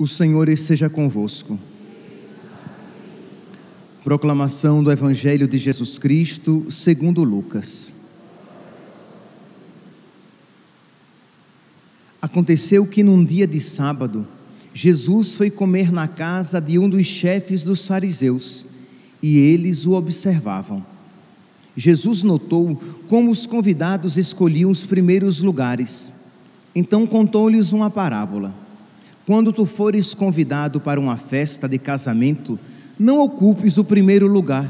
O Senhor esteja convosco. Proclamação do Evangelho de Jesus Cristo, segundo Lucas. Aconteceu que num dia de sábado, Jesus foi comer na casa de um dos chefes dos fariseus, e eles o observavam. Jesus notou como os convidados escolhiam os primeiros lugares. Então contou-lhes uma parábola. Quando tu fores convidado para uma festa de casamento, não ocupes o primeiro lugar.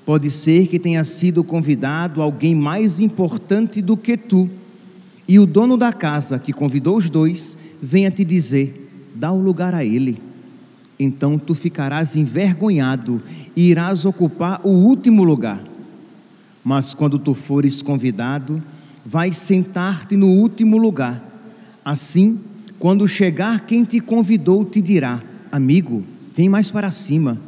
Pode ser que tenha sido convidado alguém mais importante do que tu, e o dono da casa, que convidou os dois, venha te dizer: dá o lugar a ele. Então tu ficarás envergonhado e irás ocupar o último lugar. Mas quando tu fores convidado, vai sentar-te no último lugar. Assim, quando chegar quem te convidou, te dirá: amigo, vem mais para cima.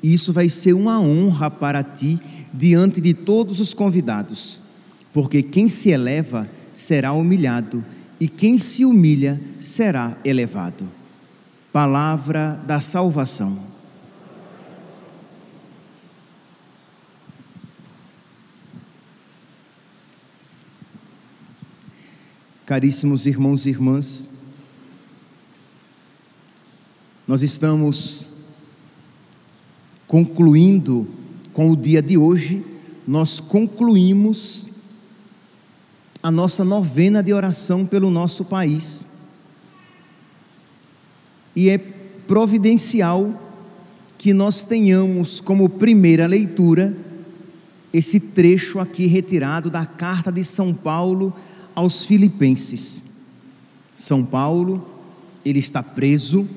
E isso vai ser uma honra para ti diante de todos os convidados. Porque quem se eleva será humilhado, e quem se humilha será elevado. Palavra da salvação. Caríssimos irmãos e irmãs, nós estamos concluindo com o dia de hoje, nós concluímos a nossa novena de oração pelo nosso país. E é providencial que nós tenhamos como primeira leitura esse trecho aqui retirado da carta de São Paulo aos Filipenses. São Paulo, ele está preso.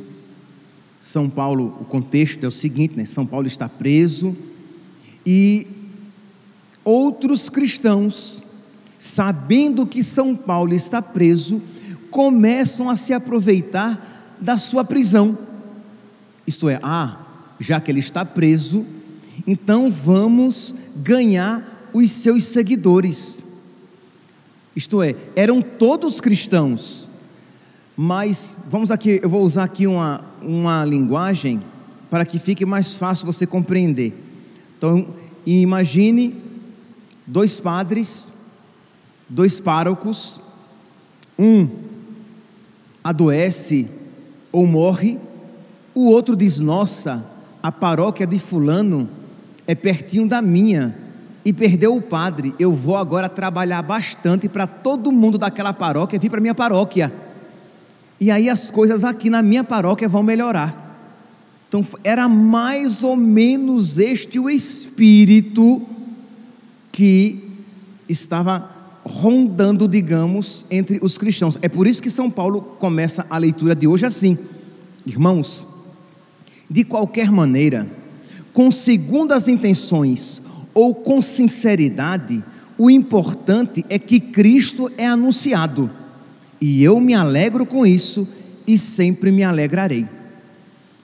São Paulo, o contexto é o seguinte, né? São Paulo está preso e outros cristãos, sabendo que São Paulo está preso, começam a se aproveitar da sua prisão. Isto é, já que ele está preso, então vamos ganhar os seus seguidores. Isto é, eram todos cristãos, mas vamos aqui, eu vou usar aqui uma linguagem para que fique mais fácil você compreender. Então, imagine dois padres, dois párocos, um adoece ou morre, o outro diz: nossa, a paróquia de fulano é pertinho da minha, e perdeu o padre, eu vou agora trabalhar bastante para todo mundo daquela paróquia vir para a minha paróquia, e aí as coisas aqui na minha paróquia vão melhorar. Então era mais ou menos este o espírito que estava rondando, digamos, entre os cristãos. É por isso que São Paulo começa a leitura de hoje assim: irmãos, de qualquer maneira, com segundas intenções ou com sinceridade, o importante é que Cristo é anunciado, e eu me alegro com isso e sempre me alegrarei.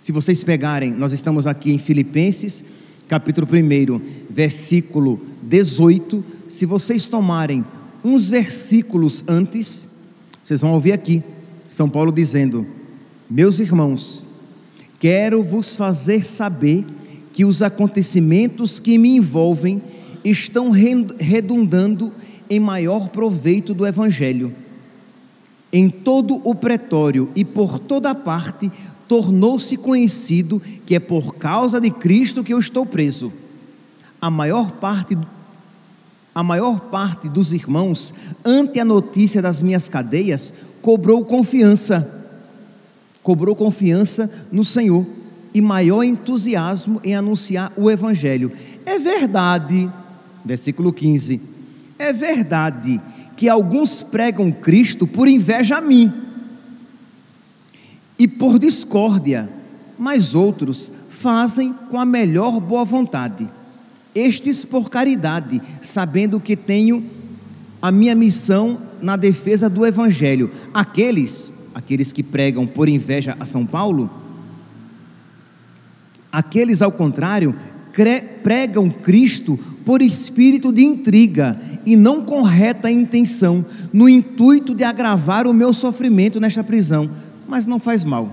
Se vocês pegarem, nós estamos aqui em Filipenses, capítulo 1, versículo 18, se vocês tomarem uns versículos antes, vocês vão ouvir aqui, São Paulo dizendo: meus irmãos, quero vos fazer saber que os acontecimentos que me envolvem estão redundando em maior proveito do Evangelho. Em todo o pretório e por toda parte tornou-se conhecido que é por causa de Cristo que eu estou preso. A maior parte dos irmãos, ante a notícia das minhas cadeias, cobrou confiança no Senhor e maior entusiasmo em anunciar o Evangelho. É verdade, versículo 15, é verdade que alguns pregam Cristo por inveja a mim e por discórdia, mas outros fazem com a melhor boa vontade. Estes por caridade, sabendo que tenho a minha missão na defesa do Evangelho. Aqueles que pregam por inveja a São Paulo, aqueles ao contrário, pregam Cristo por espírito de intriga e não com reta intenção, no intuito de agravar o meu sofrimento nesta prisão. Mas não faz mal,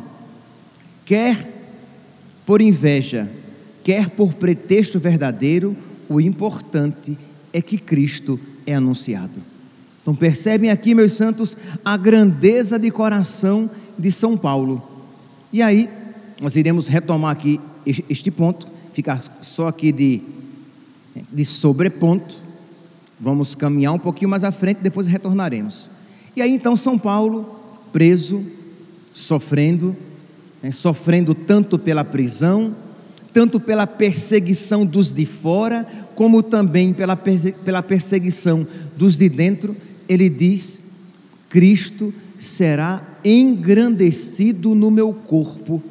Quer por inveja, quer por pretexto verdadeiro, o importante é que Cristo é anunciado. Então percebem aqui, meus santos, a grandeza de coração de São Paulo. E aí, nós iremos retomar aqui este ponto, ficar só aqui de sobreponto. Vamos caminhar um pouquinho mais à frente, depois retornaremos. E aí então São Paulo, preso, sofrendo tanto pela prisão, tanto pela perseguição dos de fora, como também pela perseguição dos de dentro, ele diz: Cristo será engrandecido no meu corpo,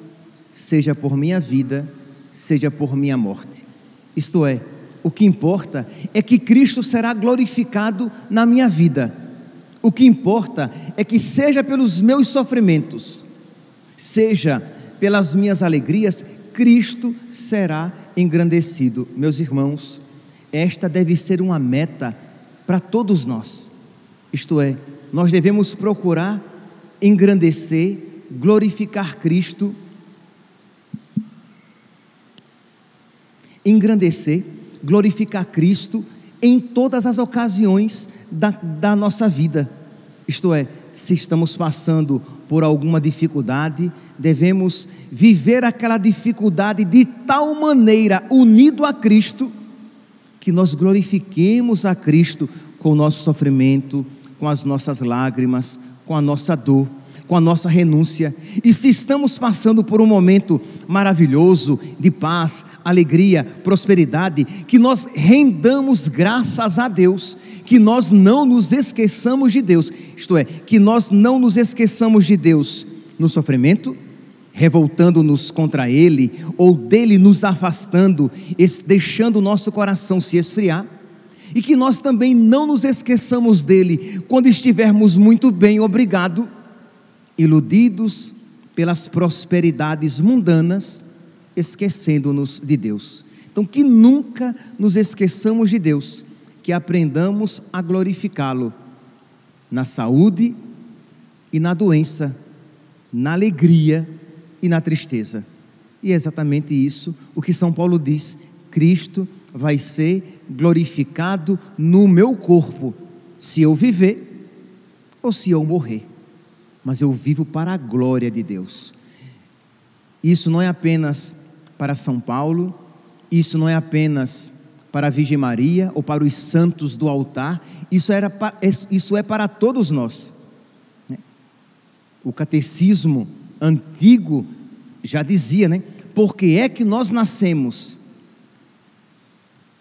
seja por minha vida, seja por minha morte. Isto é, o que importa é que Cristo será glorificado na minha vida. O que importa é que seja pelos meus sofrimentos, seja pelas minhas alegrias, Cristo será engrandecido. Meus irmãos, esta deve ser uma meta para todos nós. Isto é, nós devemos procurar engrandecer, glorificar Cristo, glorificar Cristo em todas as ocasiões da nossa vida. Isto é, se estamos passando por alguma dificuldade, devemos viver aquela dificuldade de tal maneira unido a Cristo, que nós glorifiquemos a Cristo com o nosso sofrimento, com as nossas lágrimas, com a nossa dor, com a nossa renúncia. E se estamos passando por um momento maravilhoso de paz, alegria, prosperidade, que nós rendamos graças a Deus, que nós não nos esqueçamos de Deus, isto é, que nós não nos esqueçamos de Deus no sofrimento, revoltando-nos contra Ele, ou dele nos afastando, deixando o nosso coração se esfriar, e que nós também não nos esqueçamos dele quando estivermos muito bem, obrigado, iludidos pelas prosperidades mundanas, esquecendo-nos de Deus. Então, que nunca nos esqueçamos de Deus, que aprendamos a glorificá-lo na saúde e na doença, na alegria e na tristeza. E é exatamente isso o que São Paulo diz: Cristo vai ser glorificado no meu corpo, se eu viver ou se eu morrer, mas eu vivo para a glória de Deus. Isso não é apenas para São Paulo, isso não é apenas para a Virgem Maria ou para os santos do altar, isso é para todos nós. O catecismo antigo já dizia, por que é que nós nascemos?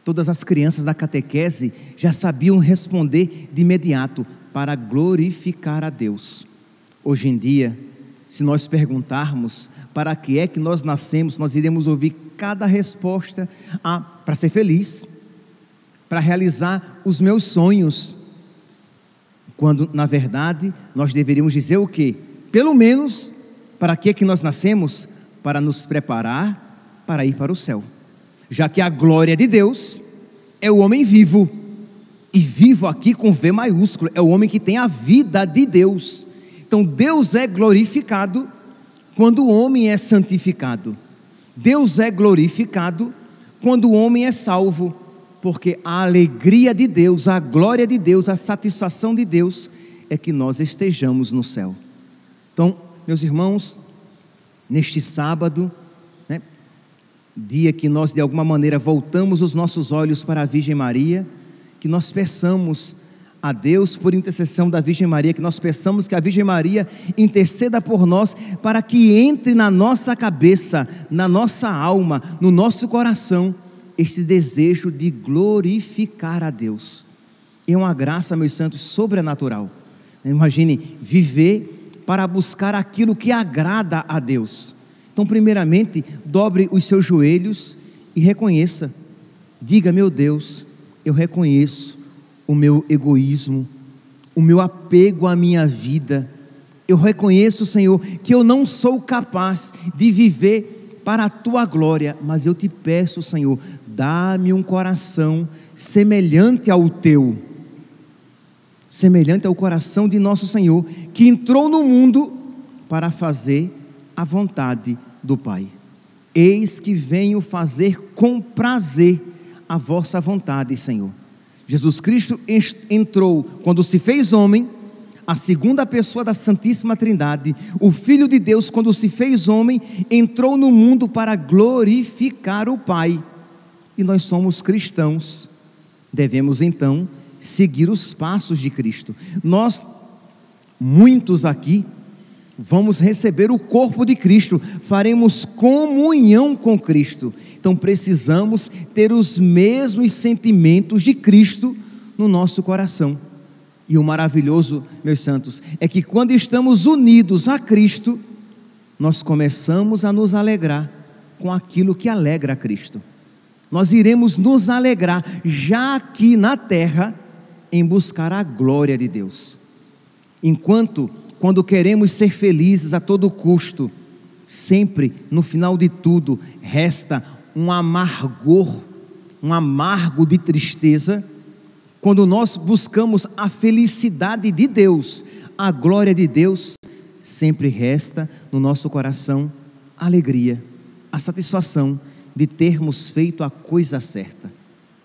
Todas as crianças da catequese já sabiam responder de imediato: para glorificar a Deus. Hoje em dia, se nós perguntarmos para que é que nós nascemos, nós iremos ouvir cada resposta: para ser feliz, para realizar os meus sonhos, quando na verdade nós deveríamos dizer o quê? Pelo menos, para que é que nós nascemos? Para nos preparar para ir para o céu, já que a glória de Deus é o homem vivo, e vivo aqui com V maiúsculo, é o homem que tem a vida de Deus. Então Deus é glorificado quando o homem é santificado, Deus é glorificado quando o homem é salvo, porque a alegria de Deus, a glória de Deus, a satisfação de Deus é que nós estejamos no céu. Então, meus irmãos, neste sábado, dia que nós de alguma maneira voltamos os nossos olhos para a Virgem Maria, que nós peçamos a Deus por intercessão da Virgem Maria, que nós peçamos que a Virgem Maria interceda por nós, para que entre na nossa cabeça, na nossa alma, no nosso coração, este desejo de glorificar a Deus. É uma graça, meus santos, sobrenatural. Imagine viver para buscar aquilo que agrada a Deus. Então, primeiramente, dobre os seus joelhos e reconheça, diga: meu Deus, eu reconheço o meu egoísmo, o meu apego à minha vida. Eu reconheço, Senhor, que eu não sou capaz de viver para a Tua glória, mas eu te peço, Senhor, dá-me um coração semelhante ao Teu, semelhante ao coração de nosso Senhor, que entrou no mundo para fazer a vontade do Pai. Eis que venho fazer com prazer a vossa vontade, Senhor. Jesus Cristo entrou quando se fez homem, a segunda pessoa da Santíssima Trindade, o Filho de Deus, quando se fez homem, entrou no mundo para glorificar o Pai. E nós somos cristãos, devemos então seguir os passos de Cristo. Nós, muitos aqui, vamos receber o corpo de Cristo, faremos comunhão com Cristo. Então precisamos ter os mesmos sentimentos de Cristo no nosso coração. E o maravilhoso, meus santos, é que quando estamos unidos a Cristo, nós começamos a nos alegrar com aquilo que alegra a Cristo. Nós iremos nos alegrar já aqui na terra em buscar a glória de Deus. Quando queremos ser felizes a todo custo, sempre no final de tudo resta um amargor, um amargo de tristeza. Quando nós buscamos a felicidade de Deus, a glória de Deus, sempre resta no nosso coração a alegria, a satisfação de termos feito a coisa certa.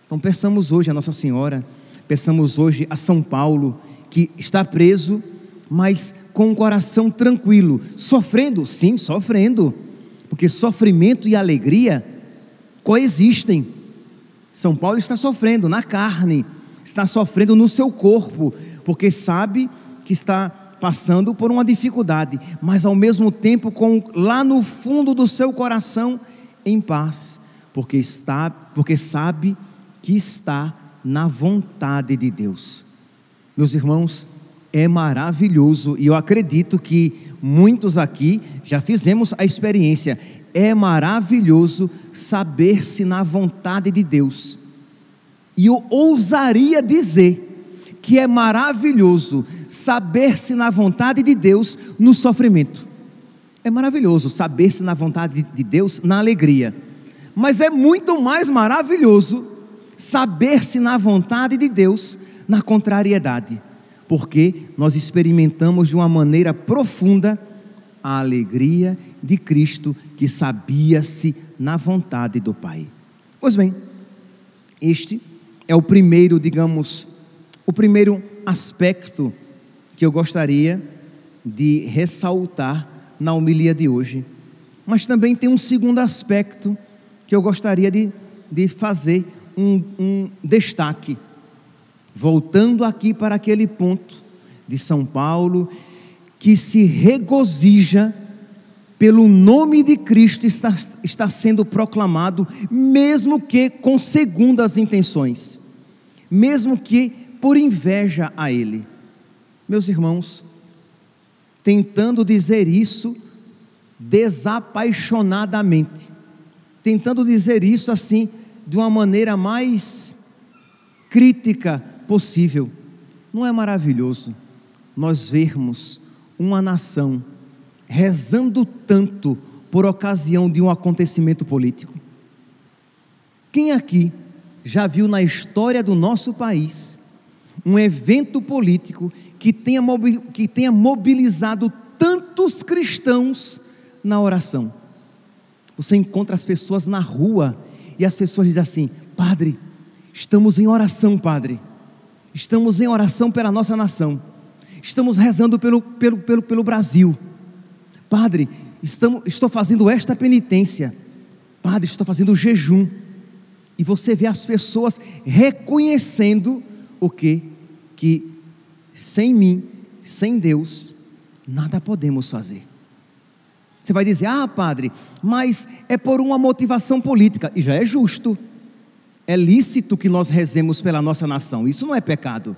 Então peçamos hoje a Nossa Senhora, peçamos hoje a São Paulo, que está preso, mas com o coração tranquilo, sofrendo, sim, sofrendo, porque sofrimento e alegria coexistem. São Paulo está sofrendo na carne, está sofrendo no seu corpo, porque sabe que está passando por uma dificuldade, mas ao mesmo tempo lá no fundo do seu coração em paz, porque sabe que está na vontade de Deus. Meus irmãos, é maravilhoso, e eu acredito que muitos aqui já fizemos a experiência. É maravilhoso saber-se na vontade de Deus, e eu ousaria dizer que é maravilhoso saber-se na vontade de Deus no sofrimento. É maravilhoso saber-se na vontade de Deus na alegria, mas é muito mais maravilhoso saber-se na vontade de Deus na contrariedade, porque nós experimentamos de uma maneira profunda a alegria de Cristo, que sabia-se na vontade do Pai. Pois bem, este é o primeiro, o primeiro aspecto que eu gostaria de ressaltar na homilia de hoje. Mas também tem um segundo aspecto que eu gostaria de fazer um destaque, voltando aqui para aquele ponto de São Paulo, que se regozija pelo nome de Cristo está sendo proclamado, mesmo que com segundas intenções, mesmo que por inveja a Ele. Meus irmãos, tentando dizer isso desapaixonadamente, tentando dizer isso assim, de uma maneira mais crítica possível, não é maravilhoso nós vermos uma nação rezando tanto por ocasião de um acontecimento político? Quem aqui já viu na história do nosso país um evento político que tenha mobilizado tantos cristãos na oração? Você encontra as pessoas na rua e as pessoas dizem assim: padre, estamos em oração, padre, estamos em oração pela nossa nação, estamos rezando pelo Brasil, padre, estou fazendo esta penitência, padre, estou fazendo jejum. E você vê as pessoas reconhecendo o quê? Que sem mim, sem Deus, nada podemos fazer. Você vai dizer: ah, padre, mas é por uma motivação política. E já é justo, é lícito que nós rezemos pela nossa nação, isso não é pecado.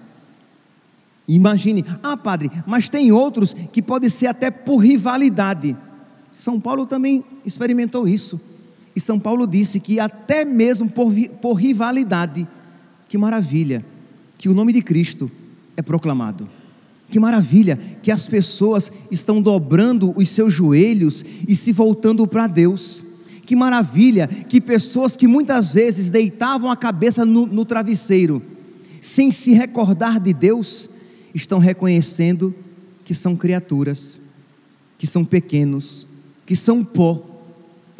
Imagine: ah, padre, mas tem outros que pode ser até por rivalidade. São Paulo também experimentou isso, e São Paulo disse que até mesmo por rivalidade, que maravilha que o nome de Cristo é proclamado. Que maravilha que as pessoas estão dobrando os seus joelhos e se voltando para Deus. Que maravilha que pessoas que muitas vezes deitavam a cabeça no travesseiro, sem se recordar de Deus, estão reconhecendo que são criaturas, que são pequenos, que são pó,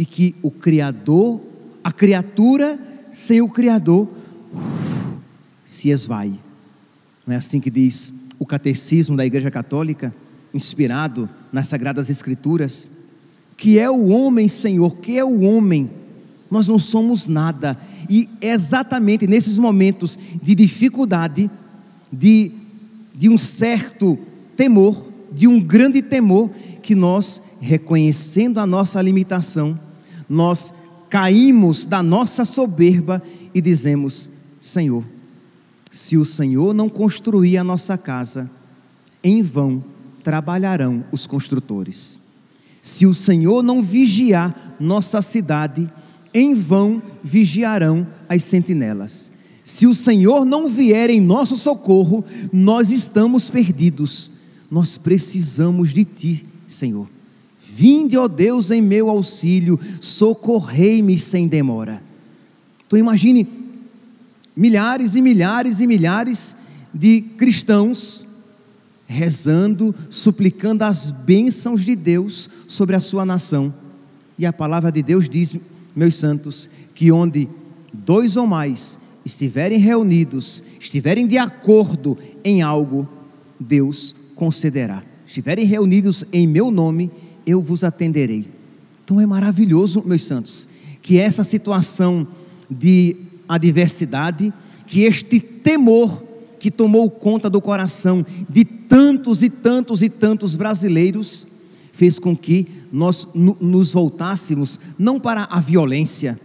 e que o Criador, a criatura sem o Criador, se esvai. Não é assim que diz o Catecismo da Igreja Católica, inspirado nas Sagradas Escrituras? Que é o homem, Senhor, que é o homem? Nós não somos nada, e é exatamente nesses momentos de dificuldade, de um certo temor, de um grande temor, que nós, reconhecendo a nossa limitação, nós caímos da nossa soberba e dizemos: Senhor, se o Senhor não construir a nossa casa, em vão trabalharão os construtores. Se o Senhor não vigiar nossa cidade, em vão vigiarão as sentinelas. Se o Senhor não vier em nosso socorro, nós estamos perdidos. Nós precisamos de Ti, Senhor. Vinde, ó Deus, em meu auxílio, socorrei-me sem demora. Então imagine milhares e milhares e milhares de cristãos rezando, suplicando as bênçãos de Deus sobre a sua nação. E a palavra de Deus diz, meus santos, que onde 2 ou mais estiverem reunidos, estiverem de acordo em algo, Deus concederá. Estiverem reunidos em meu nome, eu vos atenderei. Então é maravilhoso, meus santos, que essa situação de adversidade, que este temor que tomou conta do coração de tantos e tantos e tantos brasileiros, fez com que nós nos voltássemos não para a violência,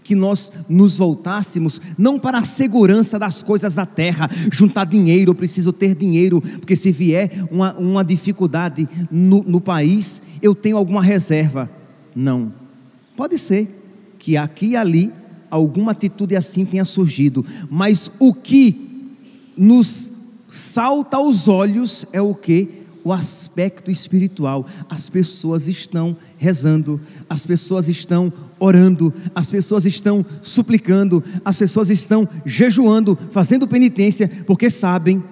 que nós nos voltássemos não para a segurança das coisas da terra, juntar dinheiro, eu preciso ter dinheiro, porque se vier uma dificuldade no país, eu tenho alguma reserva. Não, pode ser que aqui e ali alguma atitude assim tenha surgido, mas o que nos salta aos olhos é o que? O aspecto espiritual. As pessoas estão rezando, as pessoas estão orando, as pessoas estão suplicando, as pessoas estão jejuando, fazendo penitência, porque sabem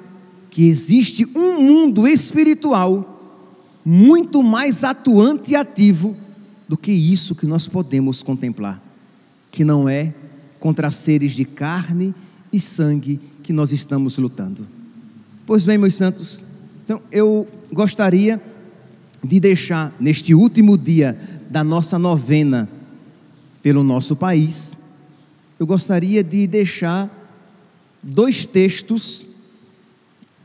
que existe um mundo espiritual muito mais atuante e ativo do que isso que nós podemos contemplar, que não é contra seres de carne e sangue que nós estamos lutando. Pois bem, meus santos, então eu gostaria de deixar neste último dia da nossa novena pelo nosso país, eu gostaria de deixar 2 textos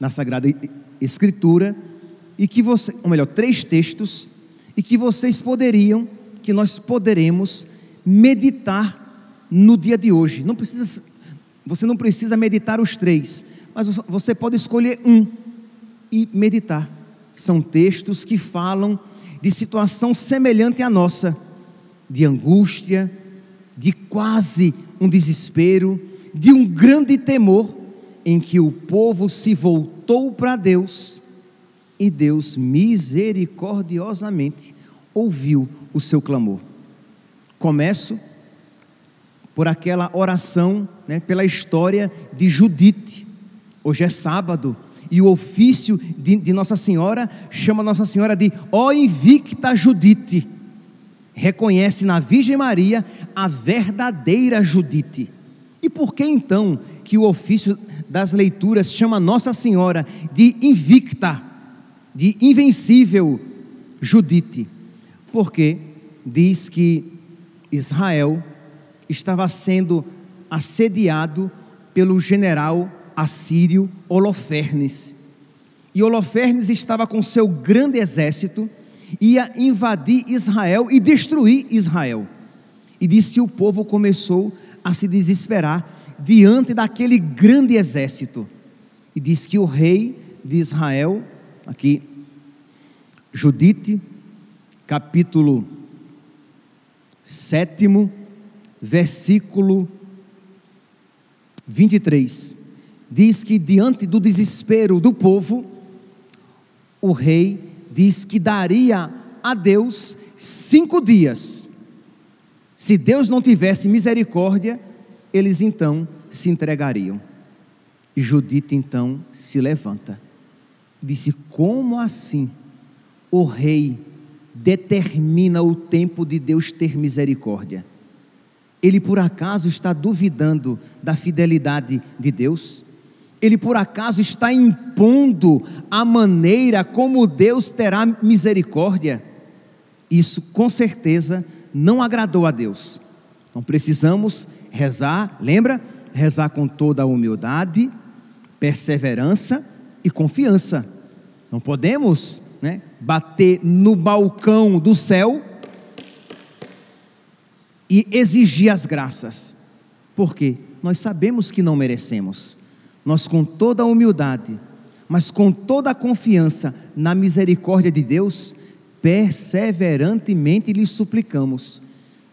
na Sagrada Escritura, e que você, ou melhor, 3 textos, e que vocês poderiam, que nós poderemos meditar no dia de hoje. Você não precisa meditar os 3, mas você pode escolher um e meditar. São textos que falam de situação semelhante à nossa, de angústia, de quase um desespero, de um grande temor, em que o povo se voltou para Deus, e Deus misericordiosamente ouviu o seu clamor. Começo por aquela oração, pela história de Judite. Hoje é sábado, e o ofício de Nossa Senhora chama Nossa Senhora de ó invicta Judite. Reconhece na Virgem Maria a verdadeira Judite. E por que então que o ofício das leituras chama Nossa Senhora de invicta, de invencível Judite? Porque diz que Israel estava sendo assediado pelo general assírio Holofernes, e Holofernes estava com seu grande exército, ia invadir Israel e destruir Israel, e diz que o povo começou a se desesperar diante daquele grande exército, e diz que o rei de Israel, aqui Judite, capítulo 7, versículo 23, diz que diante do desespero do povo, o rei diz que daria a Deus 5 dias. Se Deus não tivesse misericórdia, eles então se entregariam. E Judite então se levanta, disse: como assim o rei determina o tempo de Deus ter misericórdia. Ele por acaso está duvidando da fidelidade de Deus? Ele por acaso está impondo a maneira como Deus terá misericórdia? Isso com certeza não agradou a Deus. Então precisamos rezar, lembra? Rezar com toda a humildade, perseverança e confiança. Não podemos, bater no balcão do céu e exigir as graças. Por quê? Nós sabemos que não merecemos. Nós, com toda a humildade, mas com toda a confiança na misericórdia de Deus, perseverantemente lhe suplicamos.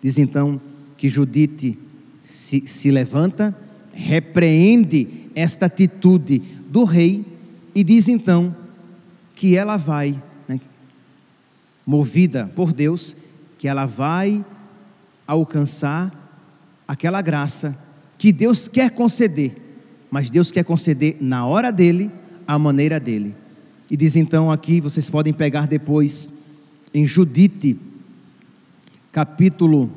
Diz então que Judite se levanta, repreende esta atitude do rei e diz então que ela vai, movida por Deus, que ela vai alcançar aquela graça que Deus quer conceder, mas Deus quer conceder na hora dele, à maneira dele. E diz então aqui, vocês podem pegar depois em Judite, capítulo,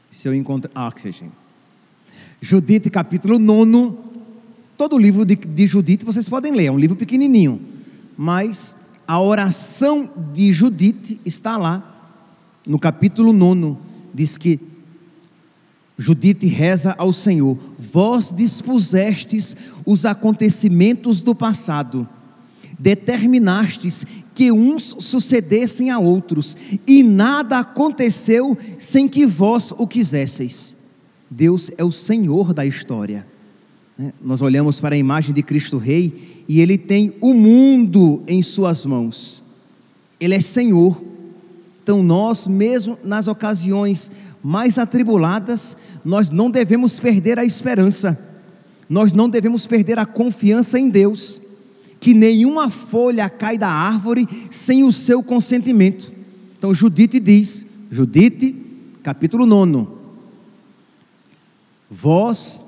se eu encontrar, Judite capítulo 9, todo o livro de Judite vocês podem ler, é um livro pequenininho, mas a oração de Judite está lá, no capítulo 9, diz que Judite reza ao Senhor: vós dispusestes os acontecimentos do passado, determinastes que uns sucedessem a outros, e nada aconteceu sem que vós o quisesseis. Deus é o Senhor da história. Nós olhamos para a imagem de Cristo Rei, e Ele tem o mundo em suas mãos. Ele é Senhor. Então nós, mesmo nas ocasiões mais atribuladas, nós não devemos perder a esperança, nós não devemos perder a confiança em Deus, que nenhuma folha cai da árvore sem o seu consentimento. Então Judite diz, Judite, capítulo 9, vós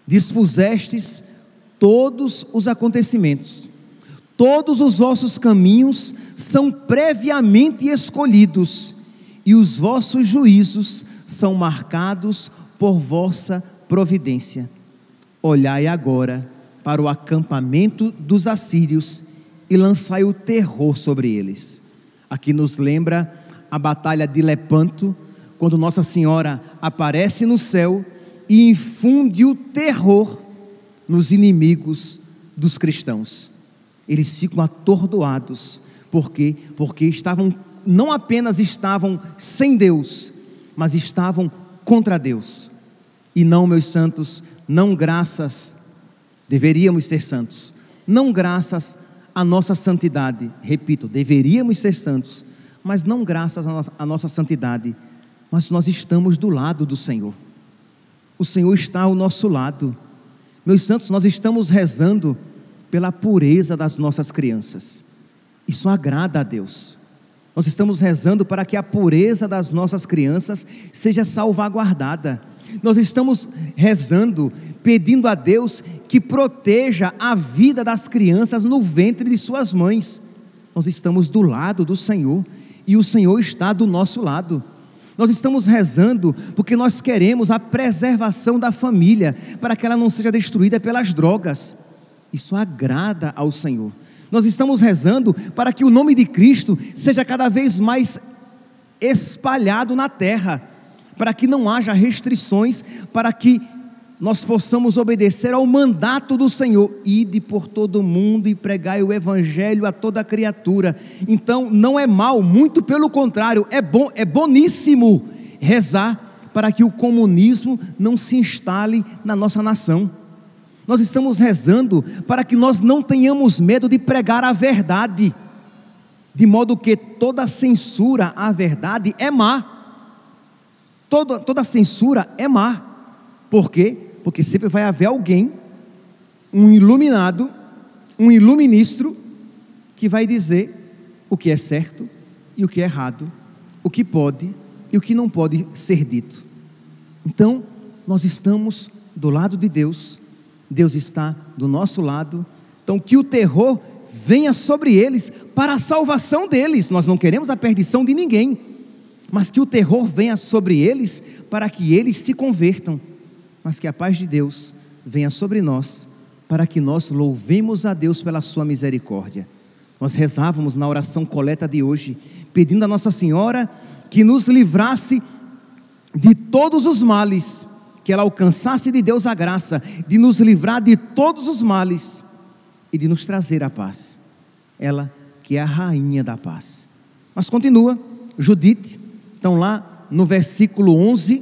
dispusestes todos os acontecimentos, todos os vossos caminhos são previamente escolhidos, e os vossos juízos são marcados por vossa providência. Olhai agora para o acampamento dos assírios e lançai o terror sobre eles. Aqui nos lembra a batalha de Lepanto, quando Nossa Senhora aparece no céu e infunde o terror nos inimigos dos cristãos. Eles ficam atordoados, porque não apenas estavam sem Deus, mas estavam contra Deus. E não, meus santos, não graças, deveríamos ser santos, não graças à nossa santidade, repito, deveríamos ser santos, mas não graças à nossa santidade, mas nós estamos do lado do Senhor. O Senhor está ao nosso lado. Meus santos, nós estamos rezando pela pureza das nossas crianças. Isso agrada a Deus. Nós estamos rezando para que a pureza das nossas crianças seja salvaguardada. Nós estamos rezando, pedindo a Deus que proteja a vida das crianças no ventre de suas mães. Nós estamos do lado do Senhor e o Senhor está do nosso lado. Nós estamos rezando porque nós queremos a preservação da família, para que ela não seja destruída pelas drogas. Isso agrada ao Senhor. Nós estamos rezando para que o nome de Cristo seja cada vez mais espalhado na terra, para que não haja restrições, para que nós possamos obedecer ao mandato do Senhor: ide por todo o mundo e pregai o evangelho a toda criatura. Então não é mal, muito pelo contrário, é bom, é boníssimo rezar para que o comunismo não se instale na nossa nação. Nós estamos rezando para que nós não tenhamos medo de pregar a verdade, de modo que toda censura à verdade é má. Toda censura é má. Por quê? Porque sempre vai haver alguém, um iluminado, um iluministro, que vai dizer o que é certo e o que é errado, o que pode e o que não pode ser dito. Então, nós estamos do lado de Deus, Deus está do nosso lado, Então, que o terror venha sobre eles para a salvação deles. Nós não queremos a perdição de ninguém, mas que o terror venha sobre eles para que eles se convertam. Mas que a paz de Deus venha sobre nós para que nós louvemos a Deus pela sua misericórdia. Nós rezávamos na oração coleta de hoje, pedindo a Nossa Senhora que nos livrasse de todos os males, que ela alcançasse de Deus a graça de nos livrar de todos os males e de nos trazer a paz. Ela que é a rainha da paz. Mas continua, Judite, então lá no versículo 11,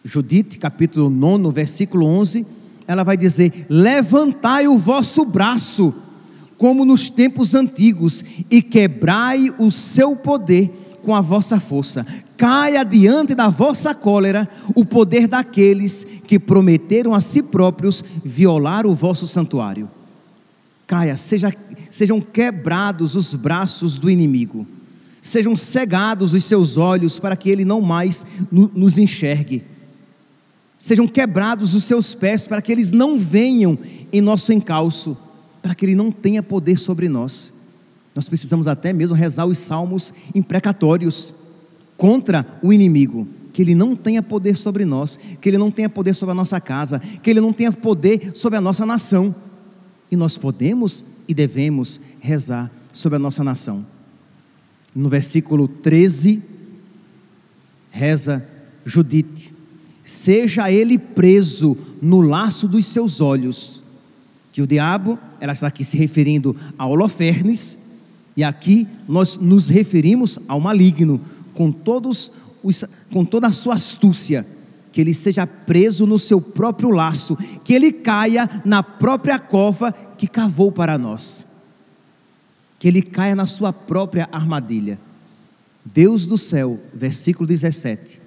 Judite, capítulo 9, versículo 11, ela vai dizer: levantai o vosso braço, como nos tempos antigos, e quebrai o seu poder com a vossa força. Caia diante da vossa cólera o poder daqueles que prometeram a si próprios violar o vosso santuário. Caia, sejam quebrados os braços do inimigo, sejam cegados os seus olhos para que ele não mais nos enxergue, sejam quebrados os seus pés para que eles não venham em nosso encalço, para que ele não tenha poder sobre nós. Nós precisamos até mesmo rezar os salmos imprecatórios contra o inimigo, que ele não tenha poder sobre nós, que ele não tenha poder sobre a nossa casa, que ele não tenha poder sobre a nossa nação. E nós podemos e devemos rezar sobre a nossa nação. No versículo 13, reza Judite: seja ele preso no laço dos seus olhos. Que o diabo, ela está aqui se referindo a Holofernes, e aqui nós nos referimos ao maligno, com toda a sua astúcia, que ele seja preso no seu próprio laço, que ele caia na própria cova que cavou para nós, que ele caia na sua própria armadilha. Deus do céu, versículo 17,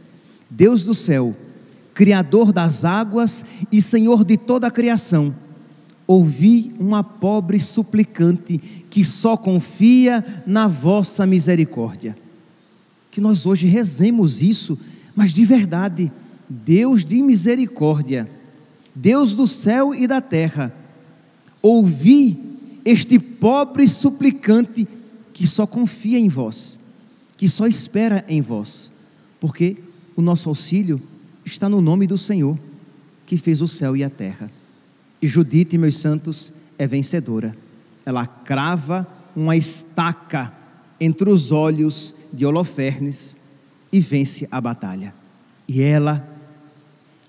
Deus do céu, Criador das águas e Senhor de toda a criação, ouvi uma pobre suplicante que só confia na vossa misericórdia. Que nós hoje rezemos isso, mas de verdade. Deus de misericórdia, Deus do céu e da terra, ouvi este pobre suplicante que só confia em vós, que só espera em vós, porque o nosso auxílio está no nome do Senhor, que fez o céu e a terra. E Judite, meus santos, é vencedora. Ela crava uma estaca entre os olhos de Holofernes e vence a batalha. E ela,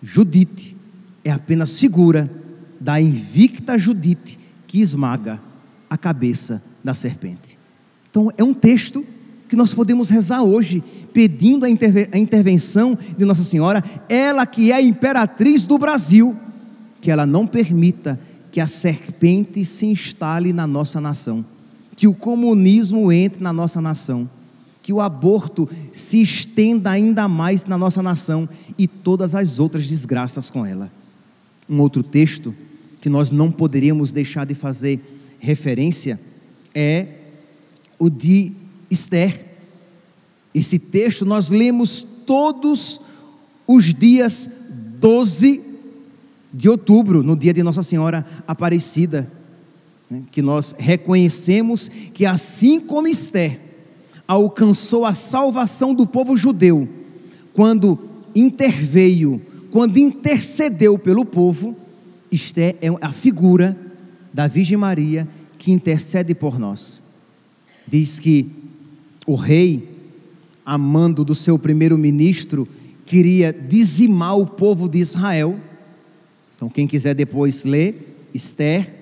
Judite, é apenas figura da invicta Judite que esmaga a cabeça da serpente. Então é um texto que nós podemos rezar hoje, pedindo a intervenção de Nossa Senhora, ela que é a imperatriz do Brasil, que ela não permita que a serpente se instale na nossa nação, que o comunismo entre na nossa nação, que o aborto se estenda ainda mais na nossa nação e todas as outras desgraças com ela. Um outro texto que nós não poderíamos deixar de fazer referência é o de Esther. Esse texto nós lemos todos os dias 12 de outubro, no dia de Nossa Senhora Aparecida, que nós reconhecemos que assim como Esther alcançou a salvação do povo judeu, quando interveio, quando intercedeu pelo povo, Esther é a figura da Virgem Maria que intercede por nós. Diz que o rei, a mando do seu primeiro-ministro, queria dizimar o povo de Israel. Então quem quiser depois ler Esther,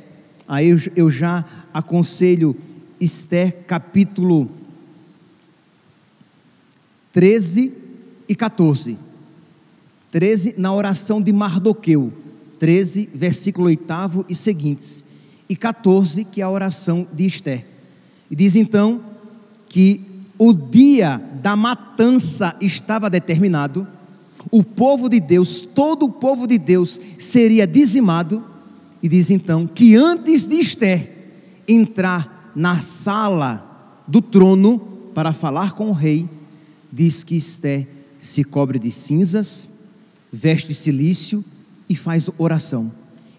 aí eu já aconselho Esther capítulo 13 e 14. 13 na oração de Mardoqueu, 13 versículo 8 e seguintes, e 14 que é a oração de Esther. E diz então que o dia da matança estava determinado, o povo de Deus, todo o povo de Deus seria dizimado, e diz então que antes de Esther entrar na sala do trono para falar com o rei, diz que Esther se cobre de cinzas, veste cilício e faz oração.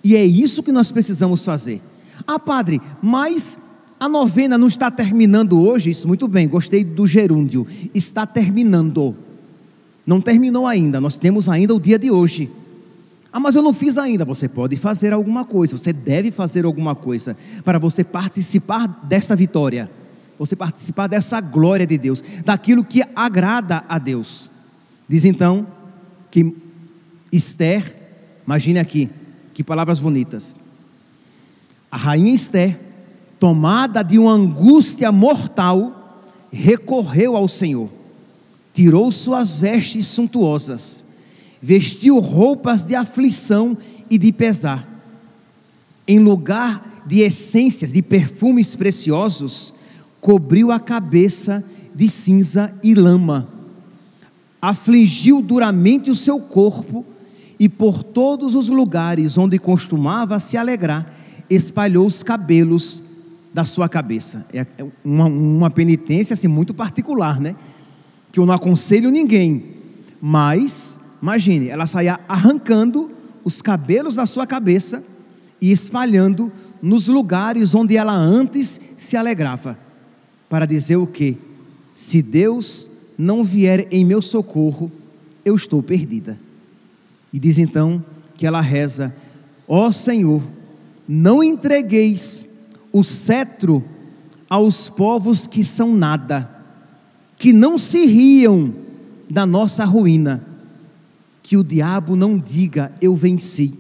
E é isso que nós precisamos fazer. Ah, padre, mas a novena não está terminando hoje? Isso, muito bem, gostei do gerúndio. Está terminando. Não terminou ainda, nós temos ainda o dia de hoje. Ah, mas eu não fiz ainda. Você pode fazer alguma coisa, você deve fazer alguma coisa para você participar desta vitória, você participar dessa glória de Deus, daquilo que agrada a Deus. Diz então que Esther, imagine aqui, que palavras bonitas. A rainha Esther, tomada de uma angústia mortal, recorreu ao Senhor, tirou suas vestes suntuosas, vestiu roupas de aflição e de pesar, em lugar de essências, de perfumes preciosos, cobriu a cabeça de cinza e lama, afligiu duramente o seu corpo, e por todos os lugares onde costumava se alegrar, espalhou os cabelos da sua cabeça. É uma penitência assim, muito particular, né? Que eu não aconselho ninguém, mas imagine, ela saía arrancando os cabelos da sua cabeça e espalhando nos lugares onde ela antes se alegrava, para dizer o quê? Se Deus não vier em meu socorro, eu estou perdida. E diz então que ela reza: ó Senhor, não entregueis o cetro aos povos que são nada, que não se riam da nossa ruína, que o diabo não diga eu venci.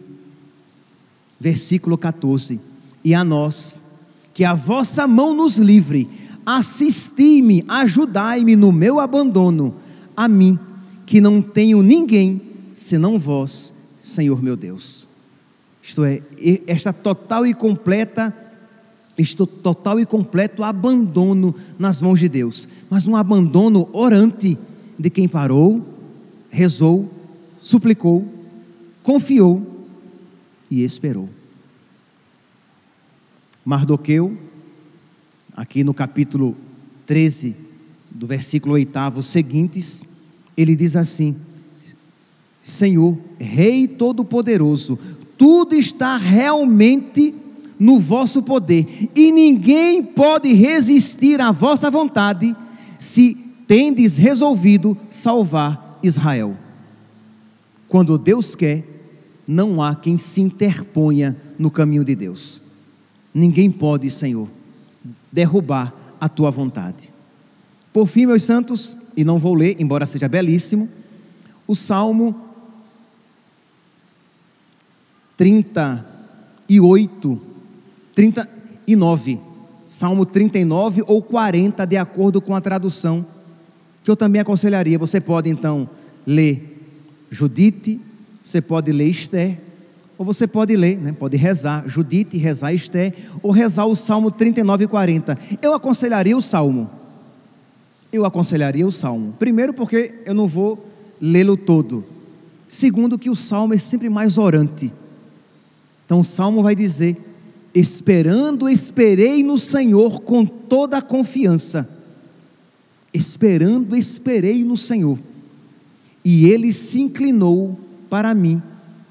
Versículo 14: e a nós, que a vossa mão nos livre, assisti-me, ajudai-me no meu abandono, a mim, que não tenho ninguém senão vós, Senhor meu Deus. Isto é, este total e completo abandono nas mãos de Deus, mas um abandono orante, de quem parou, rezou, suplicou, confiou e esperou. Mardoqueu, aqui no capítulo 13, do versículo 8 seguintes, ele diz assim: Senhor, Rei Todo-Poderoso, tudo está realmente no vosso poder, e ninguém pode resistir à vossa vontade, se tendes resolvido salvar Israel. Quando Deus quer, não há quem se interponha no caminho de Deus. Ninguém pode, Senhor, derrubar a tua vontade. Por fim, meus santos, e não vou ler, embora seja belíssimo, o Salmo 39, Salmo 39 ou 40, de acordo com a tradução, que eu também aconselharia. Você pode então ler Judite, você pode ler Esther, ou você pode ler, pode rezar Judite, rezar Esther, ou rezar o Salmo 39 e 40. Eu aconselharia o Salmo. Primeiro, porque eu não vou lê-lo todo. Segundo, que o Salmo é sempre mais orante. Então o Salmo vai dizer: esperei no Senhor com toda a confiança. Esperei no Senhor. E Ele se inclinou para mim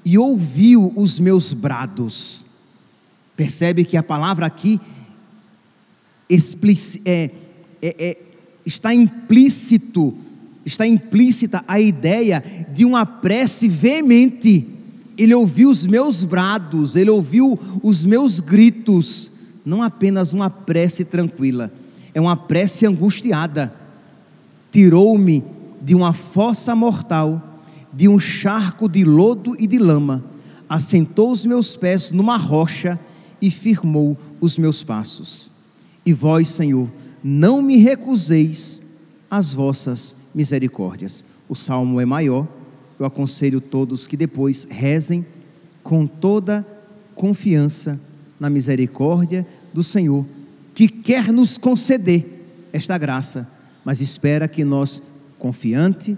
e ouviu os meus brados. Percebe que a palavra aqui está implícita a ideia de uma prece veemente. Ele ouviu os meus brados, Ele ouviu os meus gritos, não apenas uma prece tranquila, é uma prece angustiada. Tirou-me de uma fossa mortal, de um charco de lodo e de lama, assentou os meus pés numa rocha e firmou os meus passos. E vós, Senhor, não me recuseis as vossas misericórdias. O salmo é maior, eu aconselho todos que depois rezem com toda confiança na misericórdia do Senhor, que quer nos conceder esta graça, mas espera que nós, confiante,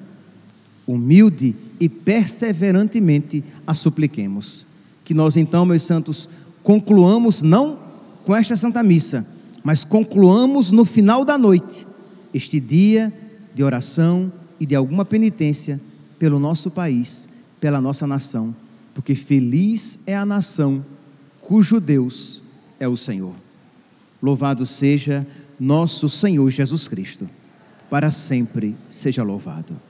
humilde e perseverantemente, a supliquemos. Que nós então, meus santos, concluamos não com esta Santa Missa, mas concluamos no final da noite este dia de oração e de alguma penitência pelo nosso país, pela nossa nação, porque feliz é a nação cujo Deus é o Senhor. Louvado seja nosso Senhor Jesus Cristo. Para sempre seja louvado.